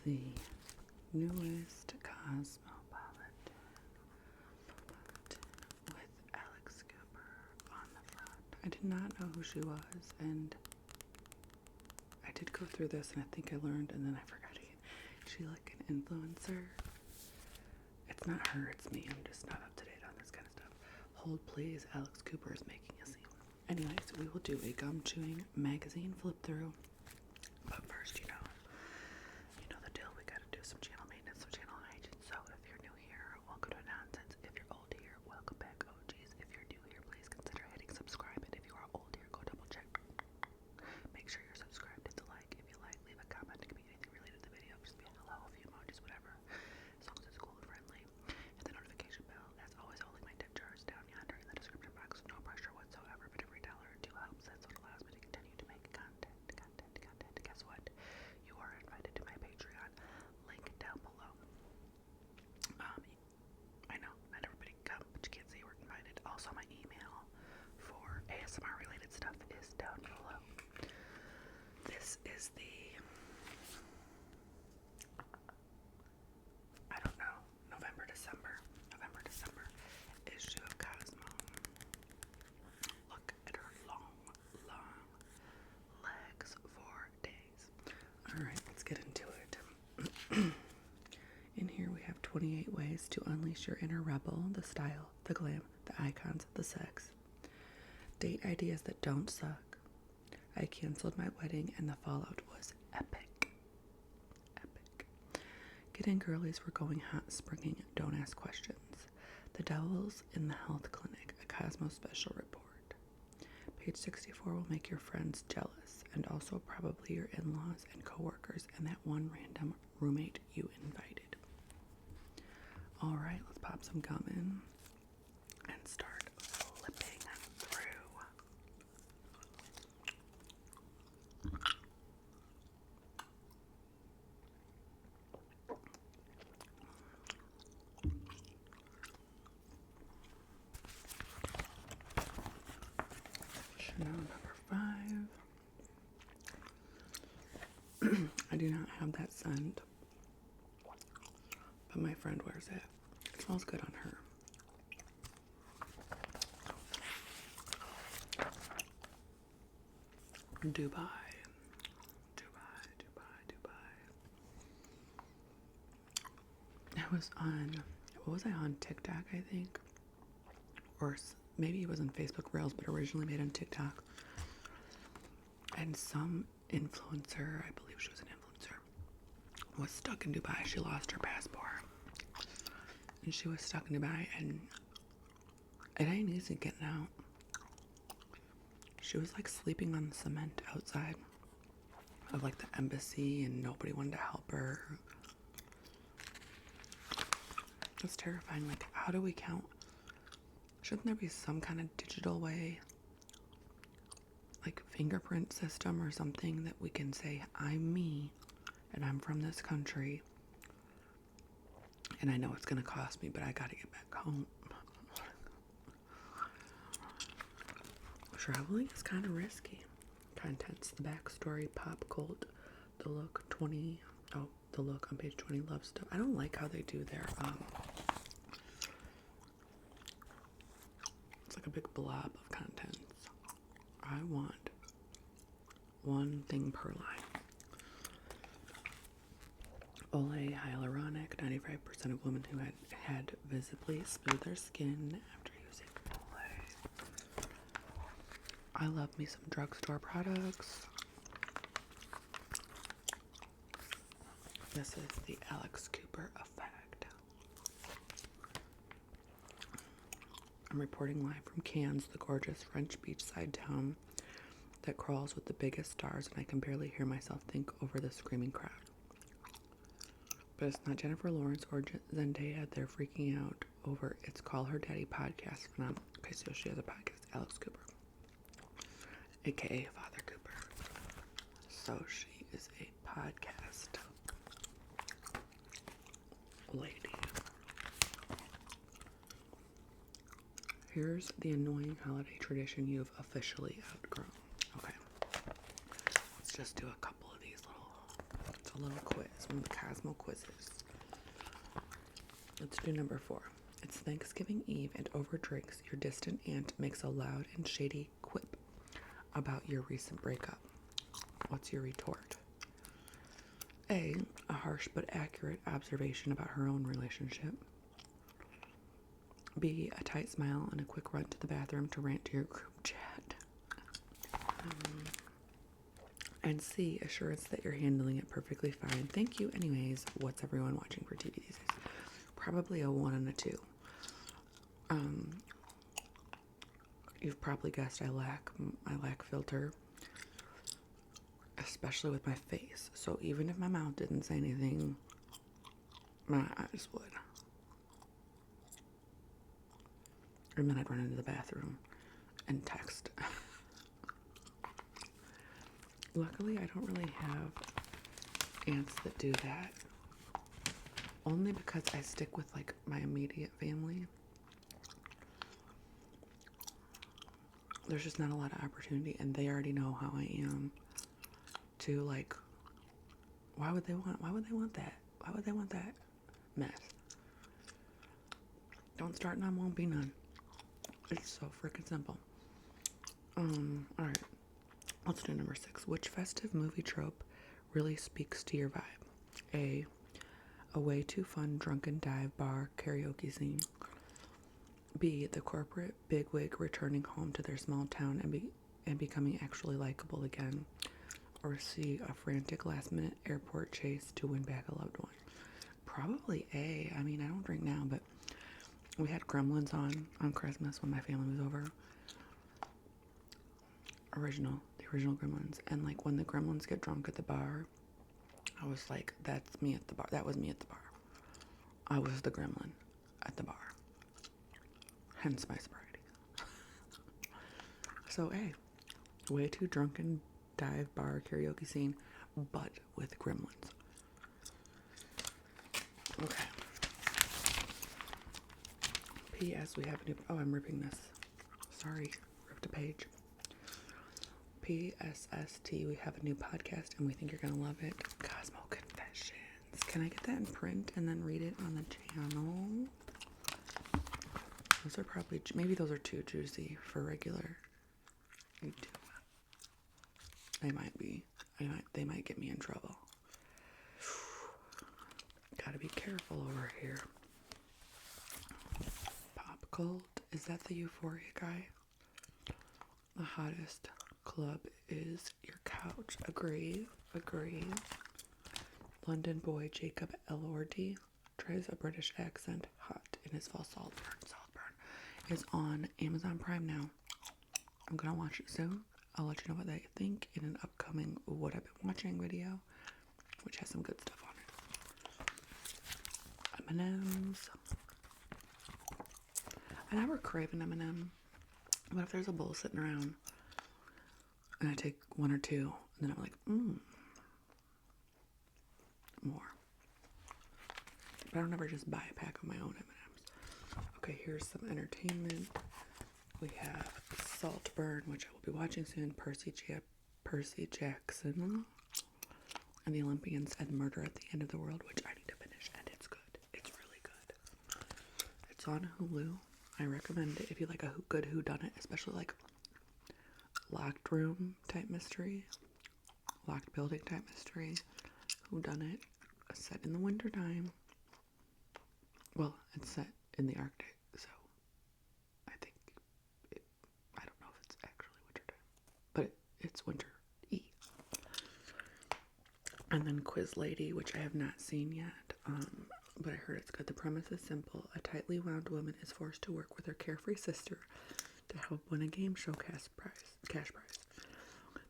the newest Cosmo palette with Alex Cooper on the front. I did not know who she was, and I did go through this, and I think I learned, and then I forgot again. She like an influencer. It's not her, it's me. I'm just not up to date on this kind of stuff. Hold please, Alex Cooper is making a scene. Anyways, we will do a gum chewing magazine flip through. But first, you know the deal. We gotta do some channel maintenance, some channel hygiene. So if you're new here, welcome to Nonsense. If you're old here, welcome back, OGs. If you're new here, please consider hitting subscribe. And if you are old here, go double check. Make sure you're subscribed. Hit the like. If you like, leave a comment. It can be anything related to the video. Just be a hello, a few emojis, whatever. As long as it's cool and friendly. Hit the notification bell. As always, I'll link my tip jars down yonder in the description box. No pressure whatsoever, but every dollar or two helps. That's what allows me to continue to make content. Guess what? You are invited to my Patreon. Link down below. I know not everybody can come, but you can't say you were invited. Also, my email for ASMR related stuff is down below. This is the November, December issue of Cosmo. Look at her long legs for days. Alright, let's get into it. In here we have 28 ways to unleash your inner rebel, the style, the glam, the icons, the sex. Date ideas that don't suck. I canceled my wedding and the fallout was epic. Getting girlies, we're going hot, springing, don't ask questions. The devil's in the health clinic, a Cosmo special report. Page 64 will make your friends jealous, and also probably your in-laws and coworkers and that one random roommate you invited. Alright, let's pop some gum in and start flipping through. Chanel number 5. I do not have that scent, but my friend wears it. It smells good on her. Dubai. I was on, what was I on? TikTok, I think? Or maybe it was on Facebook Reels, but originally made on TikTok. And some influencer, I believe she was an influencer, was stuck in Dubai. She lost her passport. And she was stuck in Dubai, and it ain't easy getting out. She was like sleeping on the cement outside of like the embassy, and nobody wanted to help her. It's terrifying. Like, how do we count? Shouldn't there be some kind of digital way, like fingerprint system or something, that we can say, I'm me and I'm from this country and I know it's gonna cost me, but I gotta get back home. Traveling is kind of risky. Contents: the backstory, pop cult, the look the look on page 20, love stuff. I don't like how they do their it's like a big blob of contents. I want one thing per line. Olay hyaluronic. 95% of women who had visibly smoothed their skin after using Olay. I love me some drugstore products. This is the Alex Cooper effect. I'm reporting live from Cannes, the gorgeous French beachside town that crawls with the biggest stars, and I can barely hear myself think over the screaming crowd. But it's not Jennifer Lawrence or Zendaya. They're freaking out over It's Call Her Daddy podcast. Okay, so she has a podcast, Alex Cooper, aka Father Cooper. So she is a podcast lady. Here's the annoying holiday tradition you've officially outgrown. Okay, let's just do a couple of these little a little quiz, one of the Cosmo quizzes. Let's do number 4. It's Thanksgiving Eve, and over drinks, your distant aunt makes a loud and shady quip about your recent breakup. What's your retort? A harsh but accurate observation about her own relationship. B, a tight smile and a quick run to the bathroom to rant to your group chat. And C, assurance that you're handling it perfectly fine. Thank you anyways. What's everyone watching for TV these days? Probably a 1 and a 2. You've probably guessed I lack filter, especially with my face. So even if my mouth didn't say anything, my eyes would. And then I'd run into the bathroom and text. Luckily, I don't really have aunts that do that. Only because I stick with like my immediate family. There's just not a lot of opportunity, and they already know how I am. To like, why would they want that? Why would they want that mess? Don't start none, won't be none. It's so freaking simple. Alright. Let's do number 6. Which festive movie trope really speaks to your vibe? A way too fun drunken dive bar karaoke scene. B, the corporate bigwig returning home to their small town and becoming actually likable again. Or C, a frantic last-minute airport chase to win back a loved one. Probably A. I mean, I don't drink now, but we had Gremlins on Christmas when my family was over. The original Gremlins. And like when the Gremlins get drunk at the bar, I was like, that's me at the bar. That was me at the bar. I was the gremlin at the bar. Hence my sobriety. So A, way too drunken dive bar karaoke scene, but with gremlins. Okay. P.S. We have a new... Oh, I'm ripping this. Sorry. Ripped a page. P.S.S.T. We have a new podcast, and we think you're going to love it. Cosmo Confessions. Can I get that in print and then read it on the channel? Those are probably... Maybe those are too juicy for regular YouTube. They might be. They might get me in trouble. Gotta be careful over here. Pop Cult. Is that the Euphoria guy? The hottest club is your couch. Agree. London boy Jacob Elordi tries a British accent hot in his fall Saltburn is on Amazon Prime now. I'm gonna watch it soon. I'll let you know what I think in an upcoming What I've Been Watching video, which has some good stuff on it. M&M's. I never crave an M&M, but if there's a bowl sitting around and I take 1 or 2, and then I'm like, more. But I don't ever just buy a pack of my own M&M's. Okay, here's some entertainment. We have Saltburn, which I will be watching soon. Percy Jackson and the Olympians and Murder at the End of the World, which I need to finish, and it's good. It's really good. It's on Hulu. I recommend it if you like a good whodunit, especially like locked room type mystery, locked building type mystery, whodunit, set in the winter time. Well, it's set in the Arctic, so I don't know if it's actually winter time, but it's winter-y. And then Quiz Lady, which I have not seen yet, but I heard it's good. The premise is simple. A tightly wound woman is forced to work with her carefree sister to help win a game show cash prize.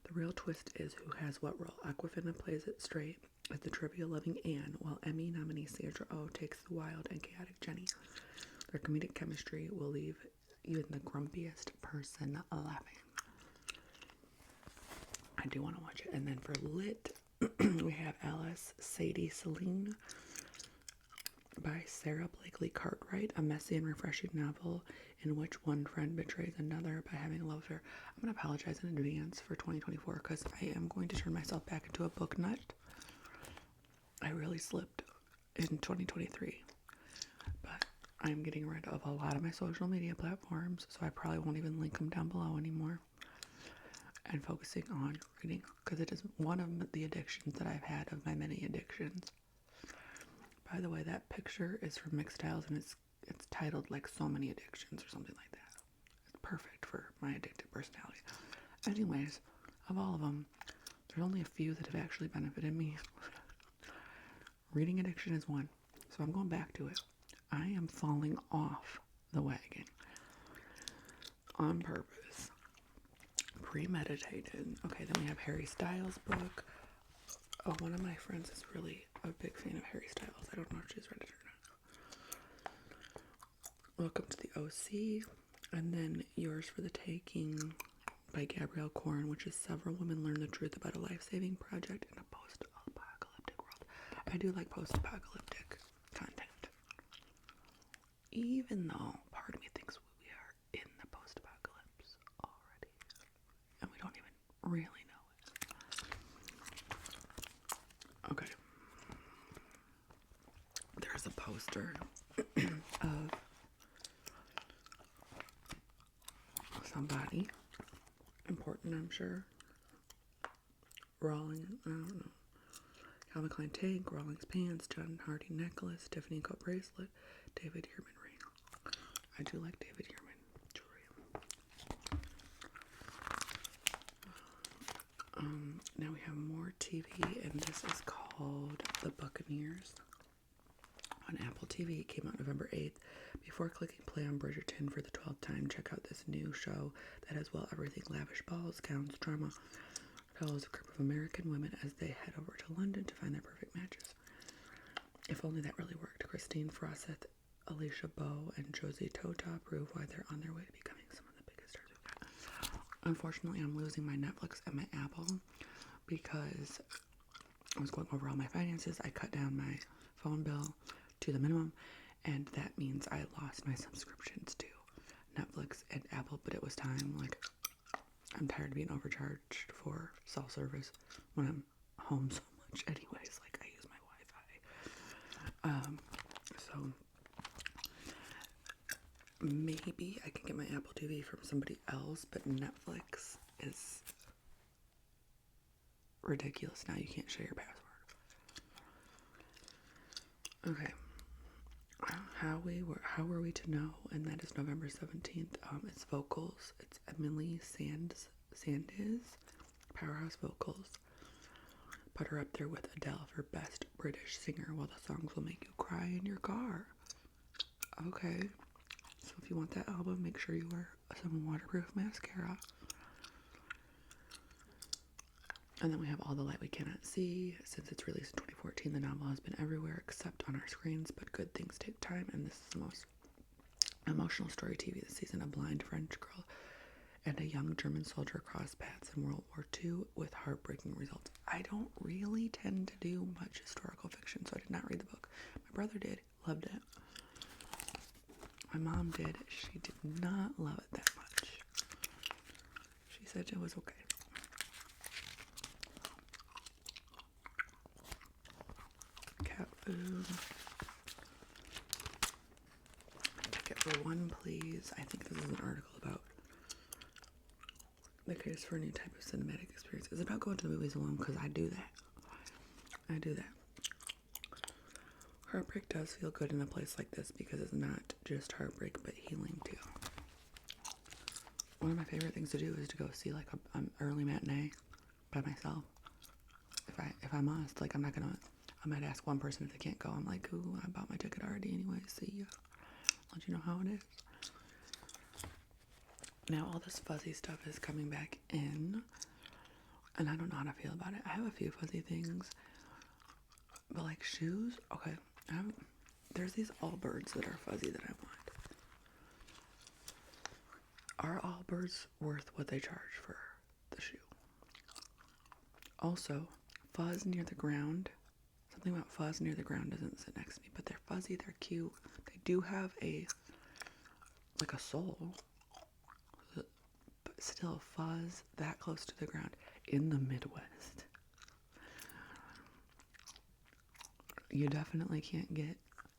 The real twist is who has what role. Aquafina plays it straight as the trivia-loving Anne, while Emmy nominee Sandra Oh takes the wild and chaotic Jenny. Their comedic chemistry will leave even the grumpiest person laughing. I do want to watch it. And then for lit, we have Alice, Sadie, Celine by Sarah Blakely Cartwright, a messy and refreshing novel in which one friend betrays another by having a love affair. I'm going to apologize in advance for 2024 because I am going to turn myself back into a book nut. I really slipped in 2023, but I'm getting rid of a lot of my social media platforms, so I probably won't even link them down below anymore, and focusing on reading, because it is one of the addictions that I've had of my many addictions. By the way, that picture is from Mixed Styles, and it's titled like So Many Addictions or something like that. It's perfect for my addictive personality. Anyways, of all of them, there's only a few that have actually benefited me. Reading addiction is one, so I'm going back to it. I am falling off the wagon on purpose. Premeditated. Okay, then we have Harry Styles' book. Oh, one of my friends is really a big fan of Harry Styles. I don't know if she's read it or not. Welcome to the OC. And then Yours for the Taking by Gabrielle Corn, which is Several Women Learn the Truth About a Life-Saving Project in a Post-Apocalyptic World. I do like post-apocalyptic content. Even though part of me thinks we are in the post-apocalypse already. And we don't even really know it. Okay. There's a poster of somebody important, I'm sure. Rawlings, I don't know. Calvin Klein tank, Rawlings pants, John Hardy necklace, Tiffany coat bracelet, David Yurman ring. I do like David Yurman jewelry. Now we have more TV, and this is called The Buccaneers on Apple TV. It came out November 8th. Before clicking play on Bridgerton for the 12th time, check out this new show that has, well, everything lavish balls, gowns, drama. It follows a group of American women as they head over to London to find their perfect matches. If only that really worked. Christine Frosseth, Alicia Bowe, and Josie Tota prove why they're on their way to becoming some of the biggest stars we've got. Unfortunately, I'm losing my Netflix and my Apple because I was going over all my finances. I cut down my phone bill to the minimum, and that means I lost my subscriptions to Netflix and Apple, but it was time. Like, I'm tired of being overcharged for cell service when I'm home so much anyways. Like, I use my Wi-Fi. So maybe I can get my Apple TV from somebody else, but Netflix is ridiculous now. You can't share your password. Okay. How were we to know? And that is November 17th. It's vocals. It's Emily Sandys, Powerhouse Vocals. Put her up there with Adele for Best British Singer, while the songs will make you cry in your car. Okay. So if you want that album, make sure you wear some waterproof mascara. And then we have All the Light We Cannot See. Since its release in 2014, the novel has been everywhere except on our screens, but good things take time, and this is the most emotional story TV this season. A blind French girl and a young German soldier cross paths in World War II with heartbreaking results. I don't really tend to do much historical fiction, so I did not read the book. My brother did, loved it. My mom did. She did not love it that much. She said it was okay. Cat food. Ticket for one, please. I think this is an article about the case for a new type of cinematic experience. It's about going to the movies alone, because I do that. Heartbreak does feel good in a place like this because it's not just heartbreak, but healing too. One of my favorite things to do is to go see like an early matinee by myself. If I must, like, I might ask one person if they can't go. I'm like, ooh, I bought my ticket already anyway. See ya. Let you know how it is. Now all this fuzzy stuff is coming back in, and I don't know how to feel about it. I have a few fuzzy things, but like shoes, okay. There's these Allbirds that are fuzzy that I want. Are Allbirds worth what they charge for the shoe? Also, fuzz near the ground. Something about fuzz near the ground doesn't sit next to me, but they're fuzzy, they're cute. They do have a sole, but still fuzz that close to the ground in the Midwest. You definitely can't get,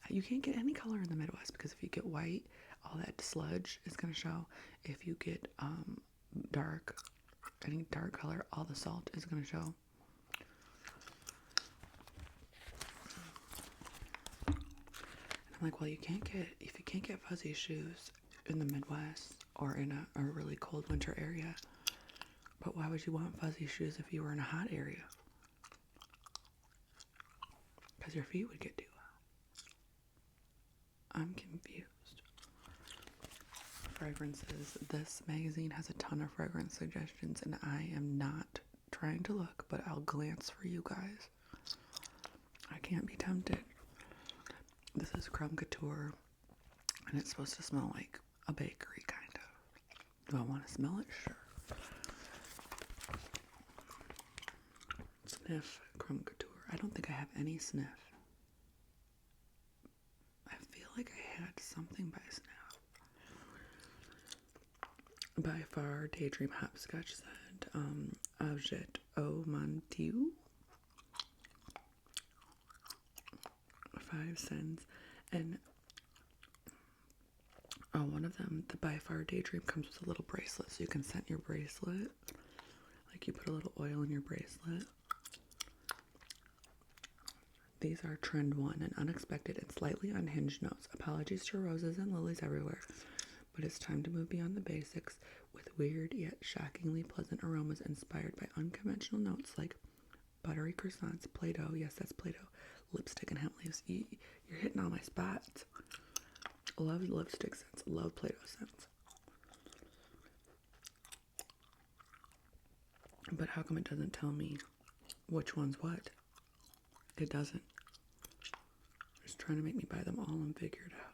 you can't get any color in the Midwest, because if you get white, all that sludge is going to show. If you get dark, any dark color, all the salt is going to show. And I'm like, well, if you can't get fuzzy shoes in the Midwest or in a really cold winter area, but why would you want fuzzy shoes if you were in a hot area? Because your feet would get too hot. I'm confused. Fragrances. This magazine has a ton of fragrance suggestions, and I am not trying to look, but I'll glance for you guys. I can't be tempted. This is Creme Couture, and it's supposed to smell like a bakery, kind of. Do I want to smell it? Sure. Sniff Creme Couture. I don't think I have any sniff. I feel like I had something by sniff. By Far Daydream Hopscotch scent. Objet au Montiu. 5 cents. And one of them, the By Far Daydream, comes with a little bracelet, so you can scent your bracelet. Like you put a little oil in your bracelet. These are Trend 1, an unexpected and slightly unhinged notes. Apologies to roses and lilies everywhere, but it's time to move beyond the basics with weird yet shockingly pleasant aromas inspired by unconventional notes like buttery croissants, Play-Doh, yes, that's Play-Doh, lipstick and hemp leaves. You're hitting all my spots. Love lipstick scents, love Play-Doh scents. But how come it doesn't tell me which one's what? It doesn't. It's trying to make me buy them all and figure it out.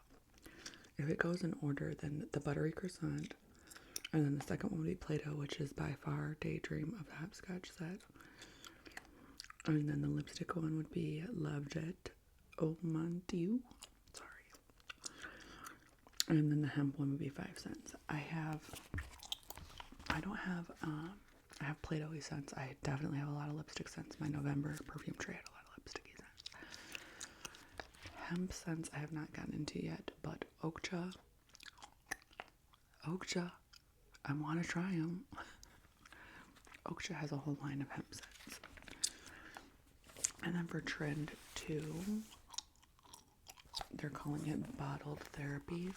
If it goes in order, then the buttery croissant, and then the second one would be Play-Doh, which is By Far Daydream of the Hopscotch set. And then the lipstick one would be L'Objet au Montiu. Sorry. And then the hemp one would be 5 cents. I have Play-Doh-y scents. I definitely have a lot of lipstick scents. My November perfume tray had a lot of lipsticky scents. Hemp scents I have not gotten into yet, but Okja, I want to try them. Okja has a whole line of hemp scents. And then for Trend 2, they're calling it Bottled Therapy.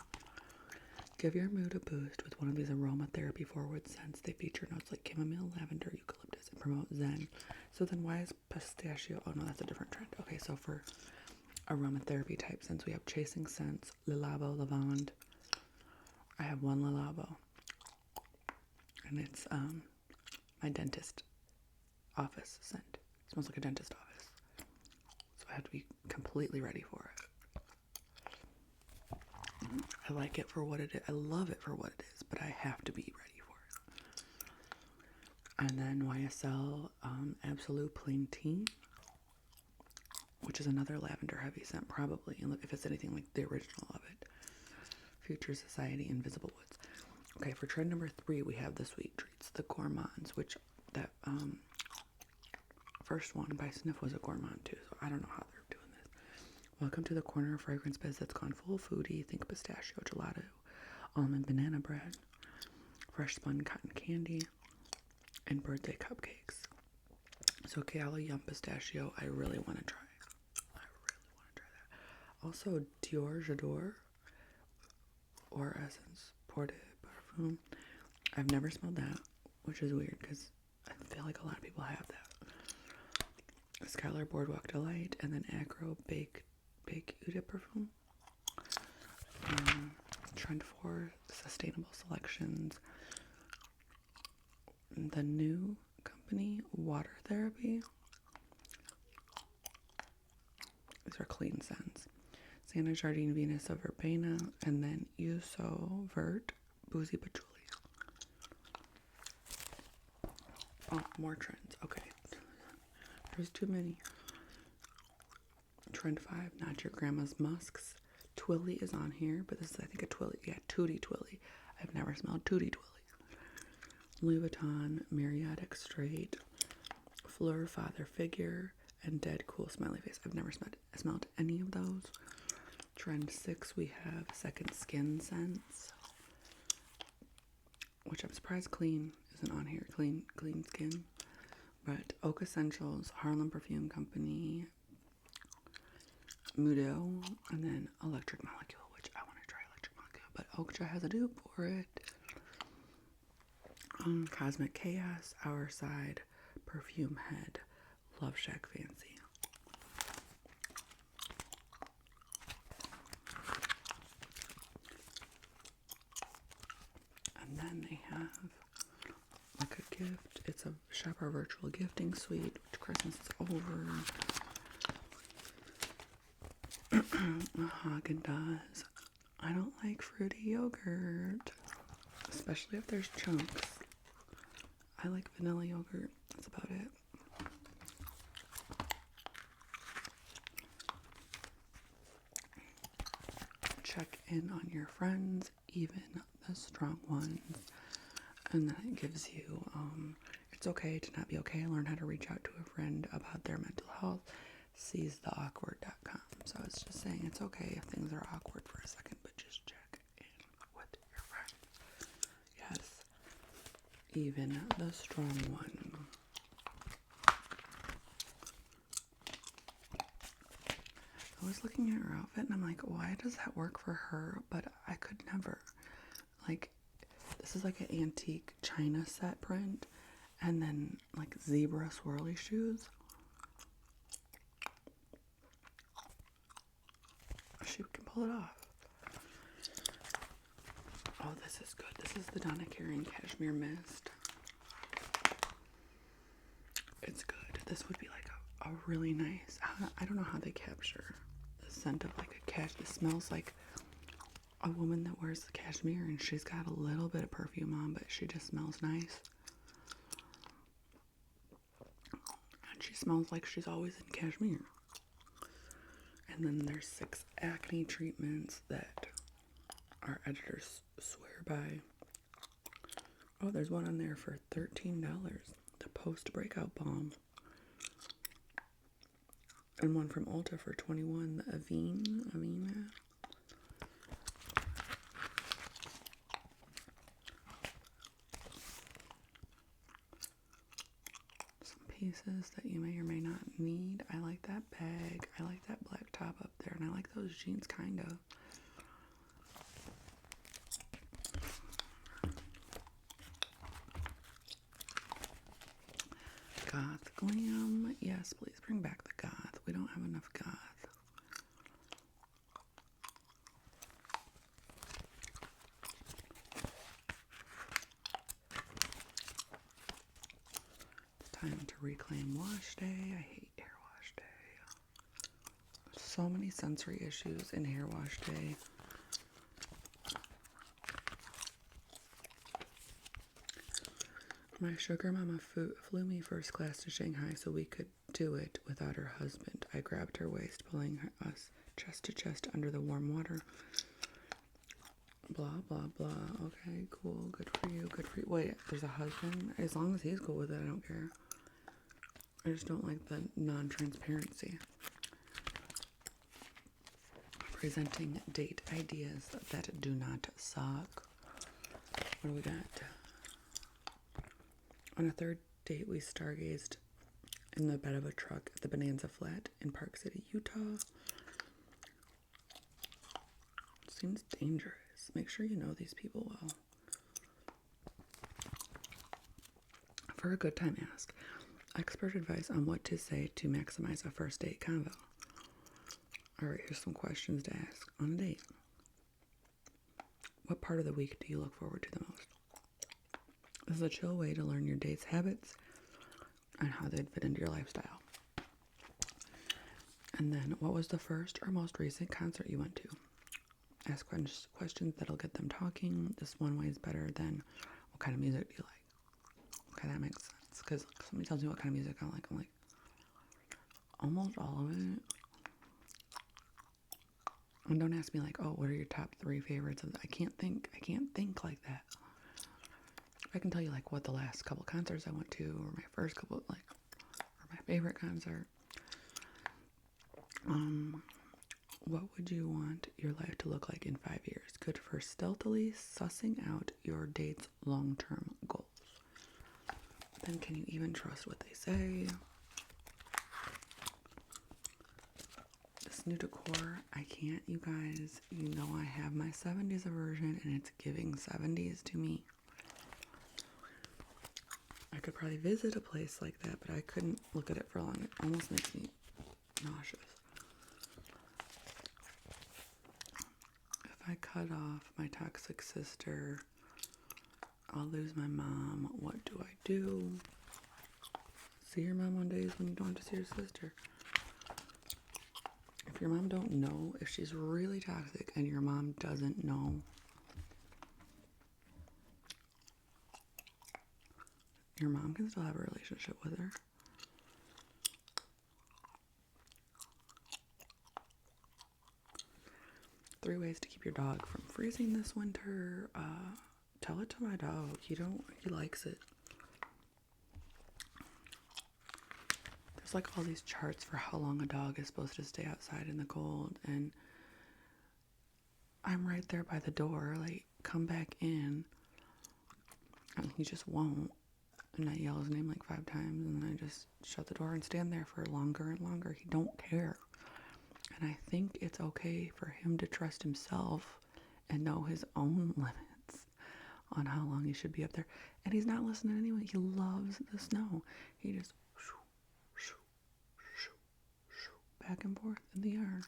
Give your mood a boost with one of these aromatherapy forward scents. They feature notes like chamomile, lavender, eucalyptus, and promote zen. So then why is pistachio? Oh no, that's a different trend. Okay, so for aromatherapy type scents, we have Chasing Scents, Le Labo, Lavande. I have one Le Labo, and it's my dentist office scent. It smells like a dentist office, so I have to be completely ready for it. I like it for what it is. I love it for what it is, but I have to be ready for it. And then YSL Absolute Plain Tea, which is another lavender heavy scent, probably, if it's anything like the original of it. Future Society Invisible Woods. Okay, for trend number 3, we have the sweet treats, the gourmands, which that first one by Sniff was a gourmand too, so I don't know how they're doing this. Welcome to the corner of fragrance biz that's gone full foodie. Think pistachio gelato, almond banana bread, fresh spun cotton candy, and birthday cupcakes. So Kale Yum Pistachio, I really want to try. Also Dior J'adore or Essence Porte Parfum. I've never smelled that, which is weird because I feel like a lot of people have that. Skylar Boardwalk Delight, and then Acro Bake Eau de Parfum. Trend 4 Sustainable Selections. The new company, Water Therapy. These are clean scents. Santa Jardine Venus of Verbena, and then Yuso Vert Boozy Patchouli. Oh, more trends. Okay. There's too many. Trend 5, Not Your Grandma's Musks. Twilly is on here, but this is, I think, a Twilly. Yeah, Tootie Twilly. I've never smelled Tootie Twilly. Louis Vuitton, Marriott Straight, Fleur Father Figure, and Dead Cool Smiley Face. I've never smelled any of those. Trend 6, we have Second Skin Scents, which I'm surprised Clean isn't on here. Clean Skin. But Oak Essentials, Harlem Perfume Company, Mudo, and then Electric Molecule, which I want to try Electric Molecule, but Okja has a dupe for it. Cosmic Chaos, Our Side, Perfume Head, Love Shack Fancy. And then they have like a gift. It's a shop our virtual gifting suite, which Christmas is over. Haagen-Dazs. I don't like fruity yogurt, especially if there's chunks. I like vanilla yogurt. That's about it. Check in on your friends, even the strong ones. And then it gives you, it's okay to not be okay. Learn how to reach out to a friend about their mental health. SeizeTheAwkward.com. So it's just saying it's okay if things are awkward for a second, but just check in with your friends. Yes, even the strong one. I was looking at her outfit and I'm like, why does that work for her? But I could never. Like, this is like an antique China set print and then like zebra swirly shoes. She can pull it off. Oh, this is good. This is the Donna Karan Cashmere Mist. It's good. This would be like a really nice, I don't know how they capture the scent of like a it smells like a woman that wears the cashmere and she's got a little bit of perfume on, but she just smells nice. And she smells like she's always in cashmere. And then there's 6 acne treatments that our editors swear by. Oh, there's one on there for $13. The Post Breakout Balm. And one from Ulta for $21. The Avena. Some pieces that you may or may not need. I like that bag. I like that black top up there. And I like those jeans, kind of. Goth Glam. Yes, please bring back the goth. We don't have enough goth. It's time to reclaim wash day. I hate hair wash day. So many sensory issues in hair wash day. My sugar mama flew me first class to Shanghai so we could do it without her husband. I grabbed her waist, pulling us chest to chest under the warm water. Blah, blah, blah. Okay, cool. Good for you. Good for you. Wait, there's a husband? As long as he's cool with it, I don't care. I just don't like the non-transparency. Presenting date ideas that do not suck. What do we got? On a third date, we stargazed in the bed of a truck at the Bonanza Flat in Park City, Utah. Seems dangerous. Make sure you know these people well. For a good time, ask. Expert advice on what to say to maximize a first date convo. Alright, here's some questions to ask on a date. What part of the week do you look forward to the most? This is a chill way to learn your date's habits and how they'd fit into your lifestyle. And then, what was the first or most recent concert you went to? Ask questions that'll get them talking. This one way is better than, what kind of music do you like? Okay, that makes sense. Because somebody tells me what kind of music I like, I'm like, almost all of it. And don't ask me like, oh, what are your top 3 favorites? I can't think like that. I can tell you like what the last couple concerts I went to, or my first couple, like, or my favorite concert. What would you want your life to look like in 5 years? Good for stealthily sussing out your date's long-term goals. Then can you even trust what they say? This new decor, I can't, you guys. You know I have my 70s version and it's giving 70s to me. I could probably visit a place like that, but I couldn't look at it for long. It almost makes me nauseous. If I cut off my toxic sister, I'll lose my mom. What do I do? See your mom on days when you don't have to see your sister. If your mom don't know, if she's really toxic and your mom doesn't know, your mom can still have a relationship with her. Three ways to keep your dog from freezing this winter. Tell it to my dog. He likes it. There's like all these charts for how long a dog is supposed to stay outside in the cold, and I'm right there by the door, like, come back in. And he just won't. And I yell his name like 5 times, and then I just shut the door and stand there for longer and longer. He don't care. And I think it's okay for him to trust himself and know his own limits on how long he should be up there. And he's not listening anyway. He loves the snow. He just shoo, shoo, shoo, shoo, back and forth in the yard.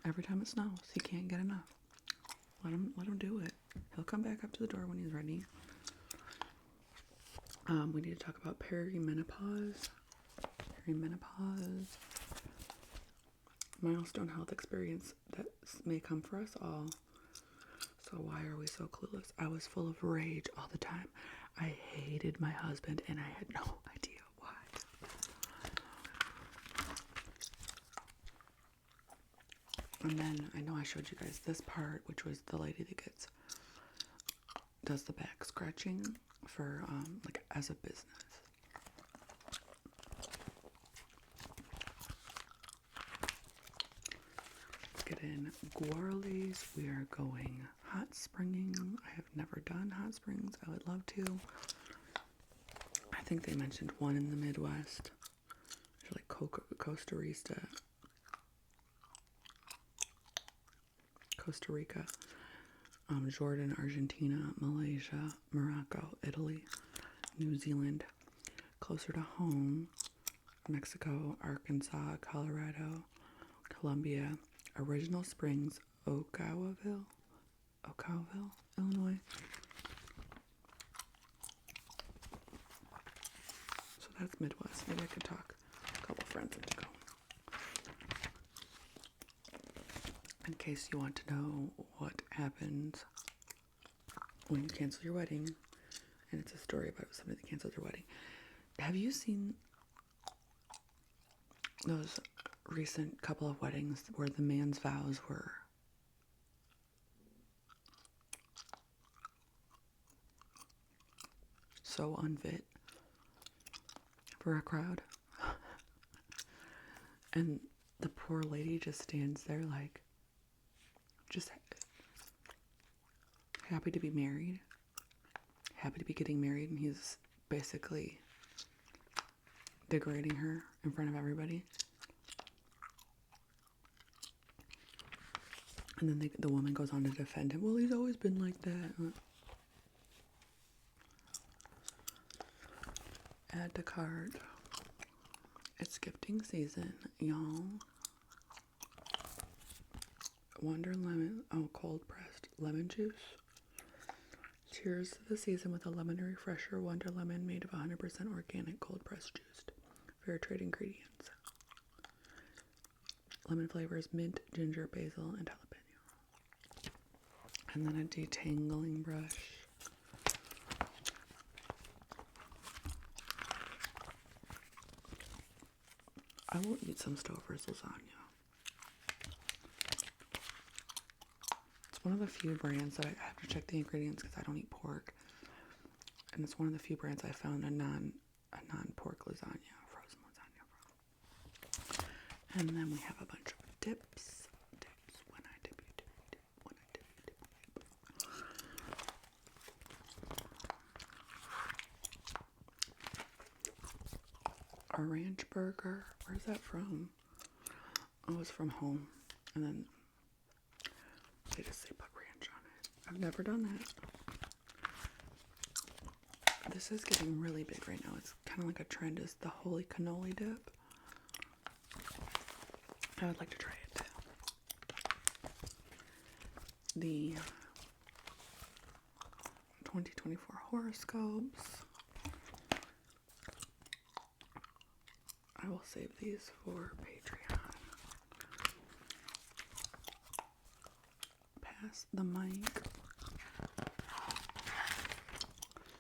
Every time it snows, he can't get enough. Let him do it. He'll come back up to the door when he's ready. We need to talk about perimenopause. Milestone health experience that may come for us all. So why are we so clueless? I was full of rage all the time. I hated my husband and I had no idea why. And then I know I showed you guys this part, which was the lady that does the back scratching for like as a business. Let's get in Guarles. We are going hot springing. I have never done hot springs. I would love to. I think they mentioned one in the Midwest. There's like Costa Rica, Jordan, Argentina, Malaysia, Morocco, Italy, New Zealand, closer to home, Mexico, Arkansas, Colorado, Colombia, Original Springs, Okawaville, Illinois. So that's Midwest. Maybe I could talk a couple friends into going. In case you want to know what happens when you cancel your wedding, and it's a story about somebody that canceled their wedding. Have you seen those recent couple of weddings where the man's vows were so unfit for a crowd? And the poor lady just stands there like, just happy to be married, happy to be getting married, and he's basically degrading her in front of everybody. And then the woman goes on to defend him. Well, he's always been like that. Add to cart. It's gifting season, y'all. Wonder lemon. Oh, cold pressed lemon juice. Cheers to the season with a lemon refresher. Wonder lemon made of 100% organic cold pressed juiced. Fair trade ingredients. Lemon flavors: mint, ginger, basil, and jalapeno. And then a detangling brush. I will eat some Stouffer's lasagna. It's one of the few brands that I have to check the ingredients because I don't eat pork. And it's one of the few brands I found a non-pork lasagna, frozen lasagna from. And then we have a bunch of dips. When I dip, you dip, you dip. When I dip, you dip, you dip. A ranch burger. Where's that from? Oh, it's from home. And then they just say put ranch on it. I've never done that. This is getting really big right now. It's kind of like a trend, is the holy cannoli dip. I would like to try it. The 2024 horoscopes. I will save these for Patreon. Pass the mic.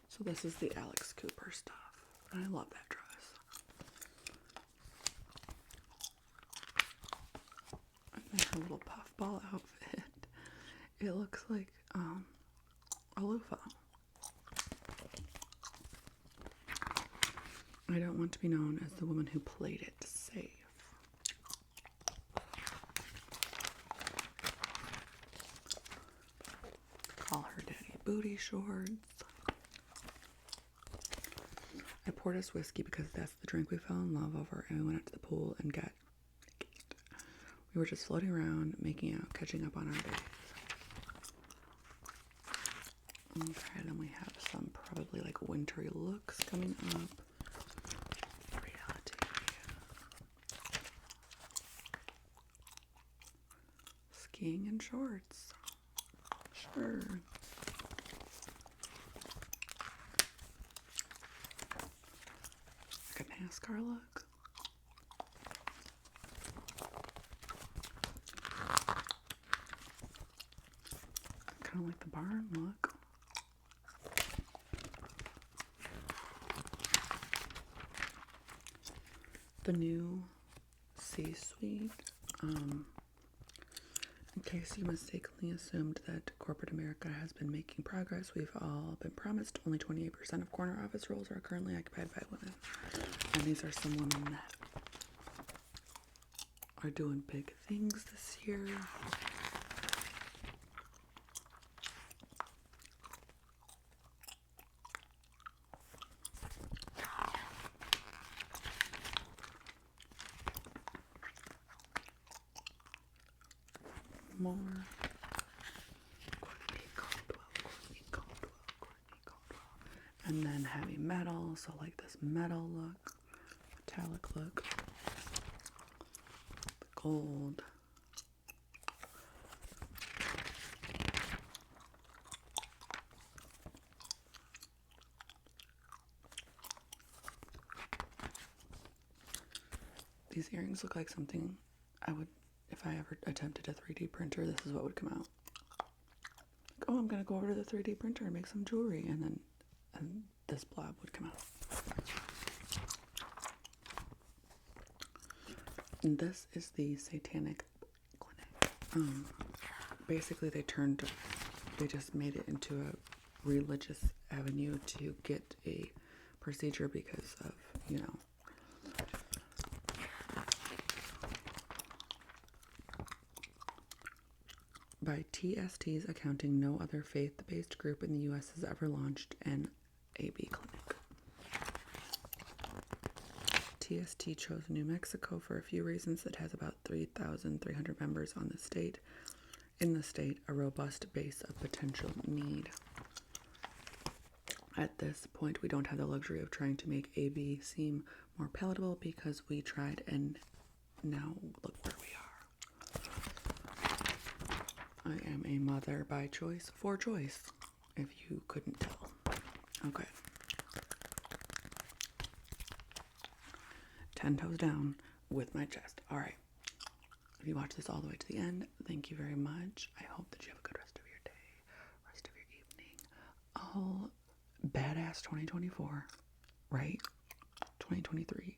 So this is the Alex Cooper stuff. I love that dress. And then her little puffball outfit. It looks like a loofah. I don't want to be known as the woman who played it safe. Call her daddy booty shorts. I poured us whiskey because that's the drink we fell in love over, and we went out to the pool and got naked. We were just floating around, making out, catching up on our days. Okay, then we have some probably like wintry looks coming up. Reality. Skiing in shorts. Sure. Like a NASCAR look. Kind of like the barn look. The new C-suite. In case you mistakenly assumed that corporate America has been making progress, we've all been promised only 28% of corner office roles are currently occupied by women. And these are some women that are doing big things this year. More. Courtney Caldwell. And then heavy metal, so like this metal look, metallic look, the gold. These earrings look like something I would, if I ever attempted a 3D printer, this is what would come out. Like, oh, I'm going to go over to the 3D printer and make some jewelry, and then this blob would come out. And this is the Satanic Clinic. Basically, they just made it into a religious avenue to get a procedure because of, you know, by TST's accounting, no other faith-based group in the U.S. has ever launched an AB clinic. TST chose New Mexico for a few reasons. It has about 3,300 members in the state, a robust base of potential need. At this point, we don't have the luxury of trying to make AB seem more palatable because we tried and now look where we are. I am a mother by choice, for choice, if you couldn't tell. Okay. 10 toes down with my chest. All right. If you watch this all the way to the end, thank you very much. I hope that you have a good rest of your day, rest of your evening. All badass 2024, right? 2023.